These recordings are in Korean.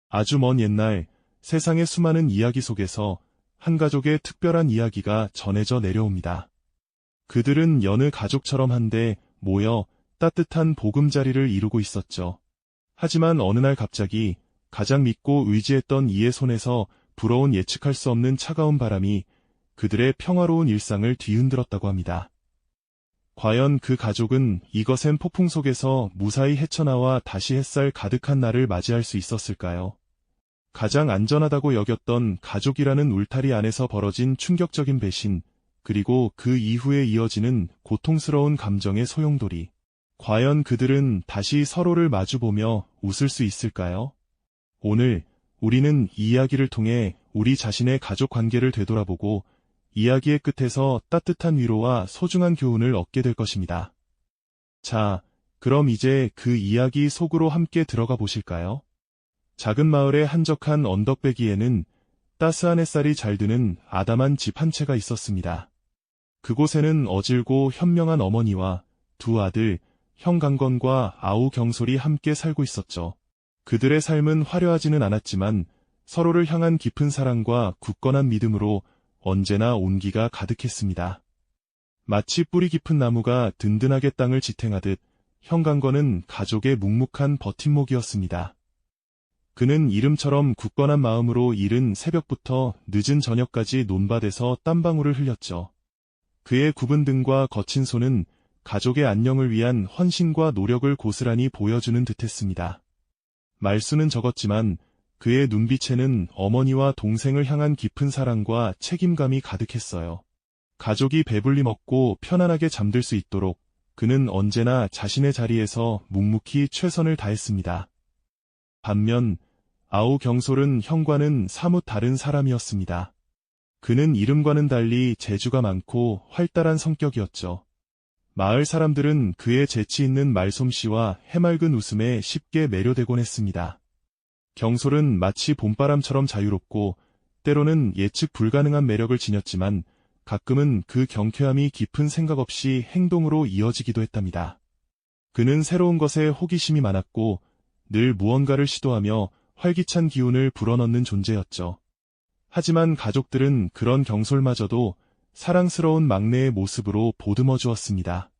아주 먼 옛날 세상의 수많은 이야기 속에서 한 가족의 특별한 이야기가 전해져 내려옵니다. 그들은 여느 가족처럼 한데 모여 따뜻한 보금자리를 이루고 있었죠. 하지만 어느 날 갑자기 가장 믿고 의지했던 이의 손에서 불어온 예측할 수 없는 차가운 바람이 그들의 평화로운 일상을 뒤흔들었다고 합니다. 과연 그 가족은 이 거센 폭풍 속에서 무사히 헤쳐나와 다시 햇살 가득한 날을 맞이할 수 있었을까요? 가장 안전하다고 여겼던 가족이라는 울타리 안에서 벌어진 충격적인 배신, 그리고 그 이후에 이어지는 고통스러운 감정의 소용돌이. 과연 그들은 다시 서로를 마주보며 웃을 수 있을까요? 오늘 우리는 이 이야기를 통해 우리 자신의 가족 관계를 되돌아보고 이야기의 끝에서 따뜻한 위로와 소중한 교훈을 얻게 될 것입니다. 자, 그럼 이제 그 이야기 속으로 함께 들어가 보실까요? 작은 마을의 한적한 언덕배기에는 따스한 햇살이 잘 드는 아담한 집 한 채가 있었습니다. 그곳에는 어질고 현명한 어머니와 두 아들, 형 강건과 아우 경솔이 함께 살고 있었죠. 그들의 삶은 화려하지는 않았지만 서로를 향한 깊은 사랑과 굳건한 믿음으로 언제나 온기가 가득했습니다. 마치 뿌리 깊은 나무가 든든하게 땅을 지탱하듯 형 강건은 가족의 묵묵한 버팀목이었습니다. 그는 이름처럼 굳건한 마음으로 이른 새벽부터 늦은 저녁까지 논밭에서 땀방울을 흘렸죠. 그의 굽은 등과 거친 손은 가족의 안녕을 위한 헌신과 노력을 고스란히 보여주는 듯했습니다. 말수는 적었지만 그의 눈빛에는 어머니와 동생을 향한 깊은 사랑과 책임감이 가득했어요. 가족이 배불리 먹고 편안하게 잠들 수 있도록 그는 언제나 자신의 자리에서 묵묵히 최선을 다했습니다. 반면 아우 경솔은 형과는 사뭇 다른 사람이었습니다. 그는 이름과는 달리 재주가 많고 활달한 성격이었죠. 마을 사람들은 그의 재치 있는 말솜씨와 해맑은 웃음에 쉽게 매료되곤 했습니다. 경솔은 마치 봄바람처럼 자유롭고 때로는 예측 불가능한 매력을 지녔지만 가끔은 그 경쾌함이 깊은 생각 없이 행동으로 이어지기도 했답니다. 그는 새로운 것에 호기심이 많았고 늘 무언가를 시도하며 활기찬 기운을 불어넣는 존재였죠. 하지만 가족들은 그런 경솔마저도 사랑스러운 막내의 모습으로 보듬어 주었습니다.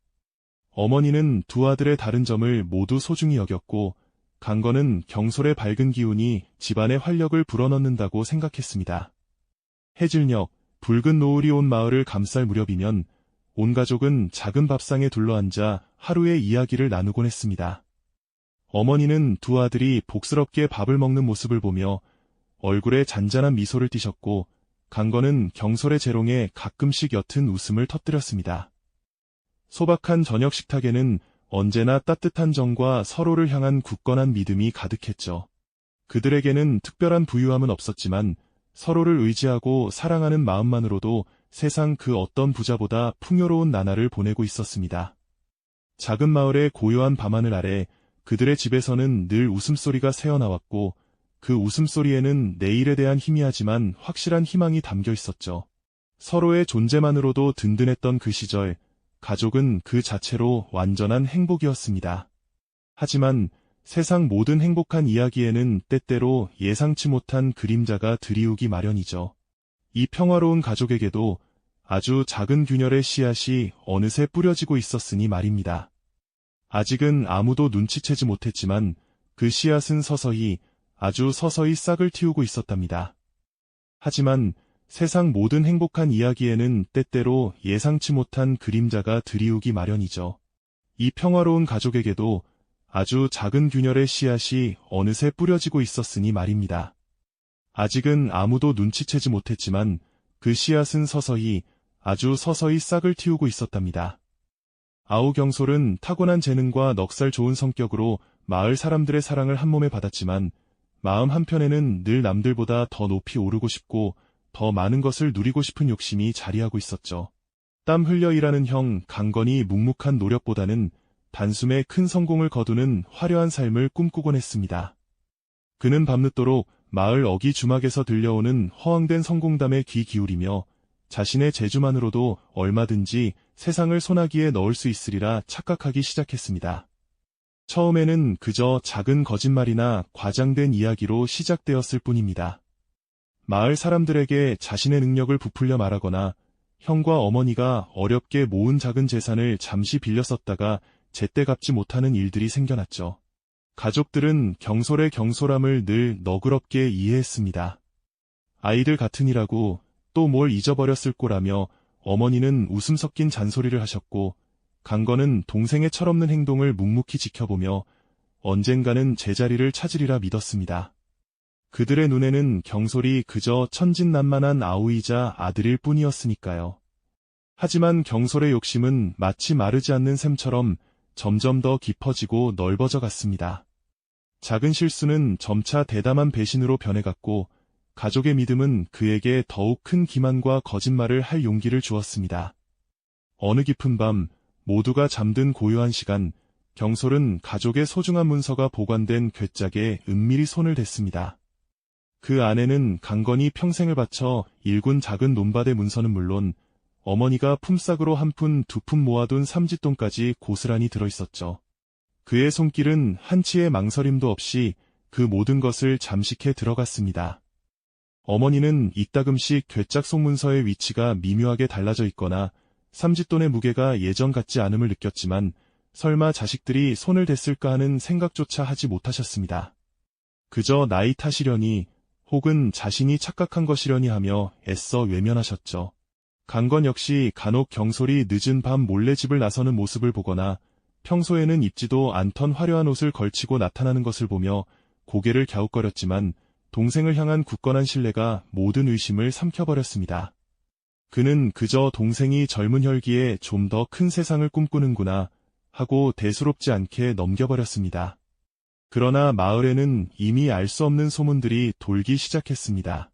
어머니는 두 아들의 다른 점을 모두 소중히 여겼고 강건은 경솔의 밝은 기운이 집안의 활력을 불어넣는다고 생각했습니다. 해질녘 붉은 노을이 온 마을을 감쌀 무렵이면 온 가족은 작은 밥상에 둘러앉아 하루의 이야기를 나누곤 했습니다. 어머니는 두 아들이 복스럽게 밥을 먹는 모습을 보며 얼굴에 잔잔한 미소를 띠셨고 강건은 경솔의 재롱에 가끔씩 옅은 웃음을 터뜨렸습니다. 소박한 저녁 식탁에는 언제나 따뜻한 정과 서로를 향한 굳건한 믿음이 가득했죠. 그들에게는 특별한 부유함은 없었지만 서로를 의지하고 사랑하는 마음만으로도 세상 그 어떤 부자보다 풍요로운 나날을 보내고 있었습니다. 작은 마을의 고요한 밤하늘 아래 그들의 집에서는 늘 웃음소리가 새어나왔고 그 웃음소리에는 내일에 대한 희미하지만 확실한 희망이 담겨 있었죠. 서로의 존재만으로도 든든했던 그 시절, 가족은 그 자체로 완전한 행복이었습니다. 하지만 세상 모든 행복한 이야기에는 때때로 예상치 못한 그림자가 들이우기 마련이죠. 이 평화로운 가족에게도 아주 작은 균열의 씨앗이 어느새 뿌려지고 있었으니 말입니다. 아직은 아무도 눈치채지 못했지만 그 씨앗은 아주 서서히 싹을 틔우고 있었답니다. 하지만 세상 모든 행복한 이야기에는 때때로 예상치 못한 그림자가 들이우기 마련이죠. 이 평화로운 가족에게도 아주 작은 균열의 씨앗이 어느새 뿌려지고 있었으니 말입니다. 아직은 아무도 눈치채지 못했지만 그 씨앗은 아주 서서히 싹을 틔우고 있었답니다. 아우 경솔은 타고난 재능과 넉살 좋은 성격으로 마을 사람들의 사랑을 한몸에 받았지만 마음 한편에는 늘 남들보다 더 높이 오르고 싶고 더 많은 것을 누리고 싶은 욕심이 자리하고 있었죠. 땀 흘려 일하는 형 강건이 묵묵한 노력보다는 단숨에 큰 성공을 거두는 화려한 삶을 꿈꾸곤 했습니다. 그는 밤늦도록 마을 어기 주막에서 들려오는 허황된 성공담에 귀 기울이며 자신의 재주만으로도 얼마든지 세상을 소나기에 넣을 수 있으리라 착각하기 시작했습니다. 처음에는 그저 작은 거짓말이나 과장된 이야기로 시작되었을 뿐입니다. 마을 사람들에게 자신의 능력을 부풀려 말하거나 형과 어머니가 어렵게 모은 작은 재산을 잠시 빌려 썼다가 제때 갚지 못하는 일들이 생겨났죠. 가족들은 경솔의 경솔함을 늘 너그럽게 이해했습니다. 아이들 같으니라고 또 뭘 잊어버렸을 거라며 어머니는 웃음 섞인 잔소리를 하셨고, 강건은 동생의 철없는 행동을 묵묵히 지켜보며 언젠가는 제자리를 찾으리라 믿었습니다. 그들의 눈에는 경솔이 그저 천진난만한 아우이자 아들일 뿐이었으니까요. 하지만 경솔의 욕심은 마치 마르지 않는 샘처럼 점점 더 깊어지고 넓어져 갔습니다. 작은 실수는 점차 대담한 배신으로 변해갔고, 가족의 믿음은 그에게 더욱 큰 기만과 거짓말을 할 용기를 주었습니다. 어느 깊은 밤, 모두가 잠든 고요한 시간, 경솔은 가족의 소중한 문서가 보관된 괴짝에 은밀히 손을 댔습니다. 그 안에는 강건이 평생을 바쳐 일군 작은 논밭의 문서는 물론 어머니가 품삯으로 한 푼 두 푼 모아둔 삼짓돈까지 고스란히 들어있었죠. 그의 손길은 한치의 망설임도 없이 그 모든 것을 잠식해 들어갔습니다. 어머니는 이따금씩 괴짝 속문서의 위치가 미묘하게 달라져 있거나 삼짓돈의 무게가 예전 같지 않음을 느꼈지만 설마 자식들이 손을 댔을까 하는 생각조차 하지 못하셨습니다. 그저 나이 탓이려니 혹은 자신이 착각한 것이려니 하며 애써 외면하셨죠. 강건 역시 간혹 경솔이 늦은 밤 몰래 집을 나서는 모습을 보거나 평소에는 입지도 않던 화려한 옷을 걸치고 나타나는 것을 보며 고개를 갸웃거렸지만 동생을 향한 굳건한 신뢰가 모든 의심을 삼켜버렸습니다. 그는 그저 동생이 젊은 혈기에 좀 더 큰 세상을 꿈꾸는구나 하고 대수롭지 않게 넘겨버렸습니다. 그러나 마을에는 이미 알 수 없는 소문들이 돌기 시작했습니다.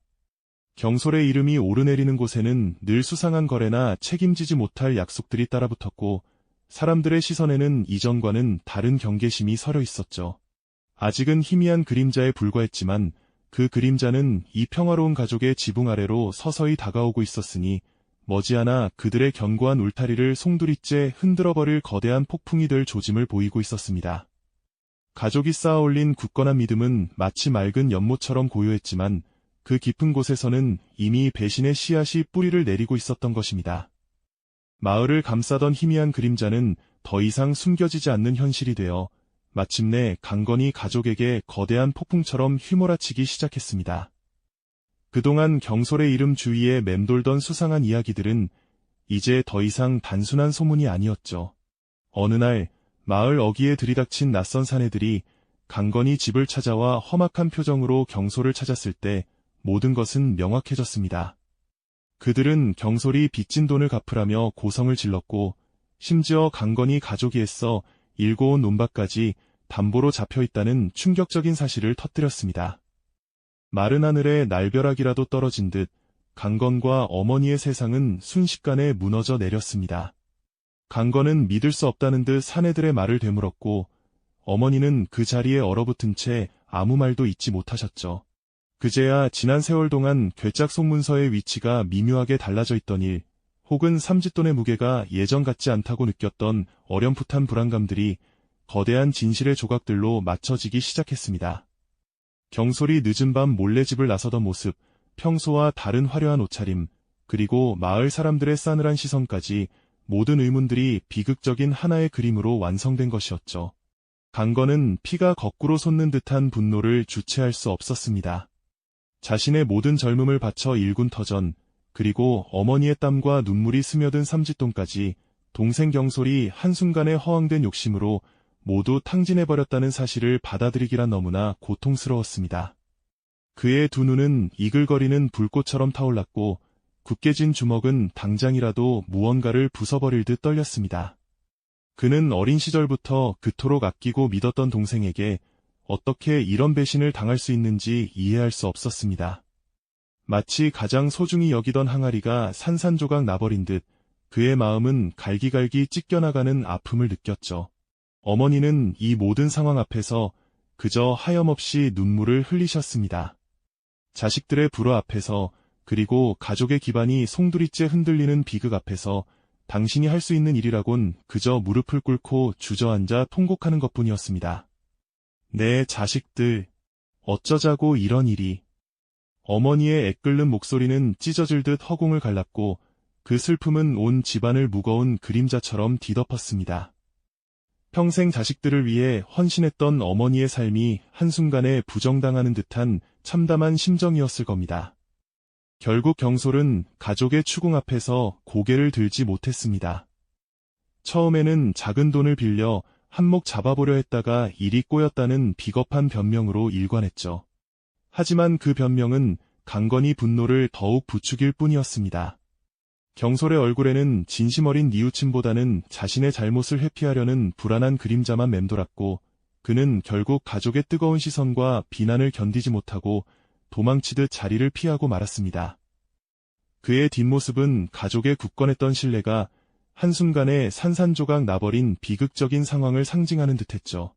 경솔의 이름이 오르내리는 곳에는 늘 수상한 거래나 책임지지 못할 약속들이 따라붙었고, 사람들의 시선에는 이전과는 다른 경계심이 서려 있었죠. 아직은 희미한 그림자에 불과했지만 그 그림자는 이 평화로운 가족의 지붕 아래로 서서히 다가오고 있었으니 머지않아 그들의 견고한 울타리를 송두리째 흔들어버릴 거대한 폭풍이 될 조짐을 보이고 있었습니다. 가족이 쌓아올린 굳건한 믿음은 마치 맑은 연못처럼 고요했지만 그 깊은 곳에서는 이미 배신의 씨앗이 뿌리를 내리고 있었던 것입니다. 마을을 감싸던 희미한 그림자는 더 이상 숨겨지지 않는 현실이 되어 마침내 강건이 가족에게 거대한 폭풍처럼 휘몰아치기 시작했습니다. 그동안 경솔의 이름 주위에 맴돌던 수상한 이야기들은 이제 더 이상 단순한 소문이 아니었죠. 어느 날 마을 어귀에 들이닥친 낯선 사내들이 강건이 집을 찾아와 험악한 표정으로 경솔을 찾았을 때 모든 것은 명확해졌습니다. 그들은 경솔이 빚진 돈을 갚으라며 고성을 질렀고, 심지어 강건이 가족이 애써 일궈온 논밭까지 담보로 잡혀있다는 충격적인 사실을 터뜨렸습니다. 마른 하늘에 날벼락이라도 떨어진 듯 강건과 어머니의 세상은 순식간에 무너져 내렸습니다. 강건은 믿을 수 없다는 듯 사내들의 말을 되물었고, 어머니는 그 자리에 얼어붙은 채 아무 말도 잊지 못하셨죠. 그제야 지난 세월 동안 괴짝 속문서의 위치가 미묘하게 달라져 있던 일, 혹은 삼짓돈의 무게가 예전 같지 않다고 느꼈던 어렴풋한 불안감들이 거대한 진실의 조각들로 맞춰지기 시작했습니다. 경솔이 늦은 밤 몰래 집을 나서던 모습, 평소와 다른 화려한 옷차림, 그리고 마을 사람들의 싸늘한 시선까지 모든 의문들이 비극적인 하나의 그림으로 완성된 것이었죠. 강건은 피가 거꾸로 솟는 듯한 분노를 주체할 수 없었습니다. 자신의 모든 젊음을 바쳐 일군 터전, 그리고 어머니의 땀과 눈물이 스며든 삼짓돈까지 동생 경솔이 한순간에 허황된 욕심으로 모두 탕진해버렸다는 사실을 받아들이기란 너무나 고통스러웠습니다. 그의 두 눈은 이글거리는 불꽃처럼 타올랐고, 굳게 진 주먹은 당장이라도 무언가를 부숴버릴 듯 떨렸습니다. 그는 어린 시절부터 그토록 아끼고 믿었던 동생에게 어떻게 이런 배신을 당할 수 있는지 이해할 수 없었습니다. 마치 가장 소중히 여기던 항아리가 산산조각 나버린 듯 그의 마음은 갈기갈기 찢겨나가는 아픔을 느꼈죠. 어머니는 이 모든 상황 앞에서 그저 하염없이 눈물을 흘리셨습니다. 자식들의 불화 앞에서, 그리고 가족의 기반이 송두리째 흔들리는 비극 앞에서 당신이 할 수 있는 일이라곤 그저 무릎을 꿇고 주저앉아 통곡하는 것뿐이었습니다. 내 자식들, 어쩌자고 이런 일이. 어머니의 애끓는 목소리는 찢어질 듯 허공을 갈랐고 그 슬픔은 온 집안을 무거운 그림자처럼 뒤덮었습니다. 평생 자식들을 위해 헌신했던 어머니의 삶이 한순간에 부정당하는 듯한 참담한 심정이었을 겁니다. 결국 경솔은 가족의 추궁 앞에서 고개를 들지 못했습니다. 처음에는 작은 돈을 빌려 한몫 잡아보려 했다가 일이 꼬였다는 비겁한 변명으로 일관했죠. 하지만 그 변명은 강건이 분노를 더욱 부추길 뿐이었습니다. 경솔의 얼굴에는 진심 어린 뉘우침보다는 자신의 잘못을 회피하려는 불안한 그림자만 맴돌았고 그는 결국 가족의 뜨거운 시선과 비난을 견디지 못하고 도망치듯 자리를 피하고 말았습니다. 그의 뒷모습은 가족의 굳건했던 신뢰가 한순간에 산산조각 나버린 비극적인 상황을 상징하는 듯했죠.